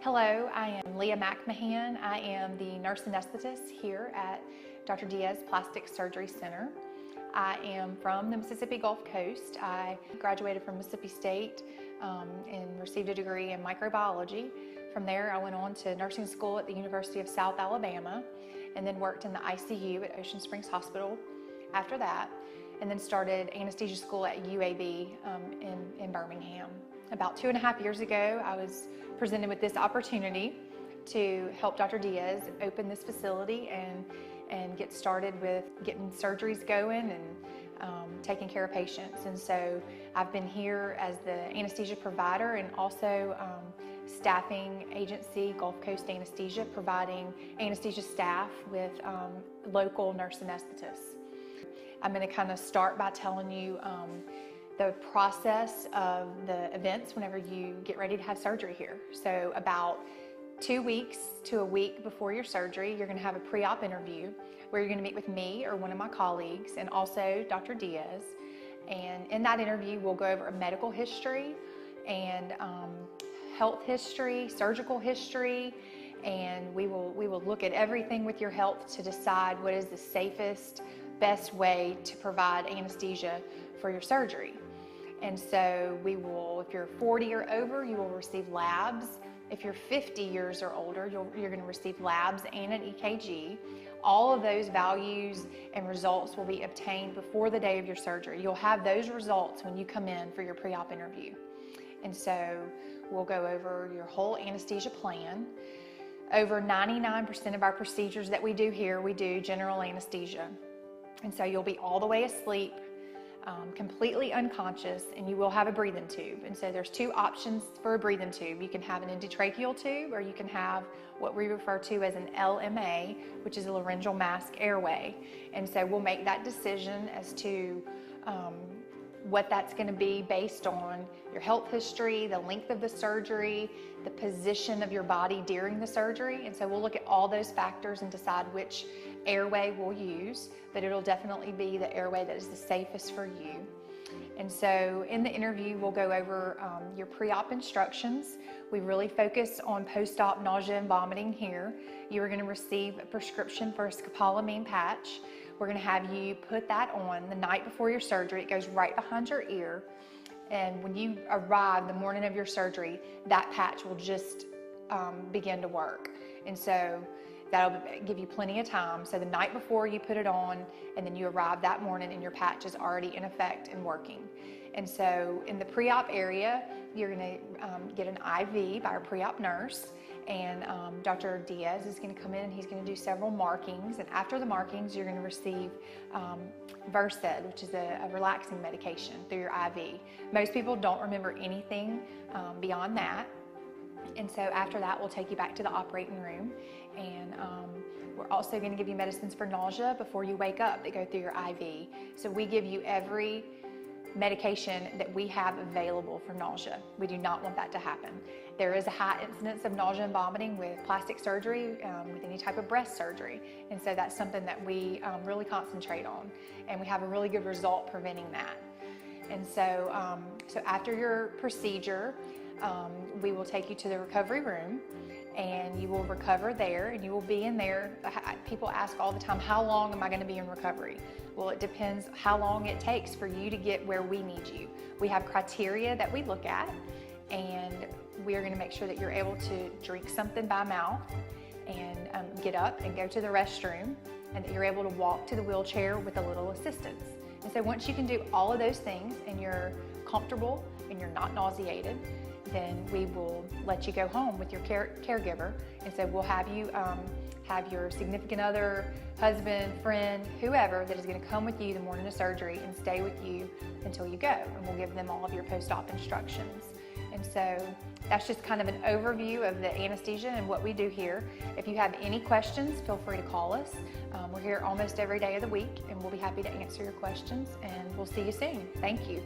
Hello, I am Leah McMahon. I am the nurse anesthetist here at Dr. Diaz Plastic Surgery Center. I am from the Mississippi Gulf Coast. I graduated from Mississippi State and received a degree in microbiology. From there, I went on to nursing school at the University of South Alabama and then worked in the ICU at Ocean Springs Hospital after that, and then started anesthesia school at UAB in Birmingham. About 2.5 years ago, I was presented with this opportunity to help Dr. Diaz open this facility and get started with getting surgeries going and taking care of patients. And so I've been here as the anesthesia provider and also staffing agency, Gulf Coast Anesthesia, providing anesthesia staff with local nurse anesthetists. I'm going to kind of start by telling you the process of the events whenever you get ready to have surgery here. So about 2 weeks to a week before your surgery, you're going to have a pre-op interview where you're going to meet with me or one of my colleagues and also Dr. Diaz. And in that interview, we'll go over a medical history and health history, surgical history, and we will look at everything with your health to decide what is the safest, best way to provide anesthesia for your surgery. And so we will, if you're 40 or over, you will receive labs. If you're 50 years or older, you're going to receive labs and an EKG. All of those values and results will be obtained before the day of your surgery. You'll have those results when you come in for your pre-op interview. And so we'll go over your whole anesthesia plan. Over 99% of our procedures that we do here, we do general anesthesia. And so you'll be all the way asleep, completely unconscious, and you will have a breathing tube. And so there's two options for a breathing tube. You can have an endotracheal tube, or you can have what we refer to as an LMA, which is a laryngeal mask airway. And so we'll make that decision as to what that's going to be based on your health history, the length of the surgery, the position of your body during the surgery. And so we'll look at all those factors and decide which airway we'll use, but it'll definitely be the airway that is the safest for you. And so in the interview, we'll go over your pre-op instructions. We really focus on post-op nausea and vomiting here. You are going to receive a prescription for a scopolamine patch. We're going to have you put that on the night before your surgery. It goes right behind your ear. And when you arrive the morning of your surgery, that patch will just begin to work. And so that'll give you plenty of time. So the night before you put it on, and then you arrive that morning and your patch is already in effect and working. And so in the pre-op area, you're going to get an IV by our pre-op nurse. And Dr. Diaz is going to come in and he's going to do several markings. And after the markings, you're going to receive F.A.C.S, which is a relaxing medication through your IV. Most people don't remember anything beyond that. And so after that, we'll take you back to the operating room. And we're also going to give you medicines for nausea before you wake up that go through your IV. So we give you every medication that we have available for nausea. We do not want that to happen. There is a high incidence of nausea and vomiting with plastic surgery, with any type of breast surgery. And so that's something that we really concentrate on. And we have a really good result preventing that. And so, so after your procedure, we will take you to the recovery room and you will recover there and you will be in there. People ask all the time, how long am I going to be in recovery? Well, it depends how long it takes for you to get where we need you. We have criteria that we look at, and we are going to make sure that you're able to drink something by mouth and get up and go to the restroom, and that you're able to walk to the wheelchair with a little assistance. And so once you can do all of those things and you're comfortable and you're not nauseated, then we will let you go home with your caregiver. And so we'll have you have your significant other, husband, friend, whoever that is going to come with you the morning of surgery and stay with you until you go. And we'll give them all of your post-op instructions. And so that's just kind of an overview of the anesthesia and what we do here. If you have any questions, feel free to call us. We're here almost every day of the week, and we'll be happy to answer your questions, and we'll see you soon. Thank you.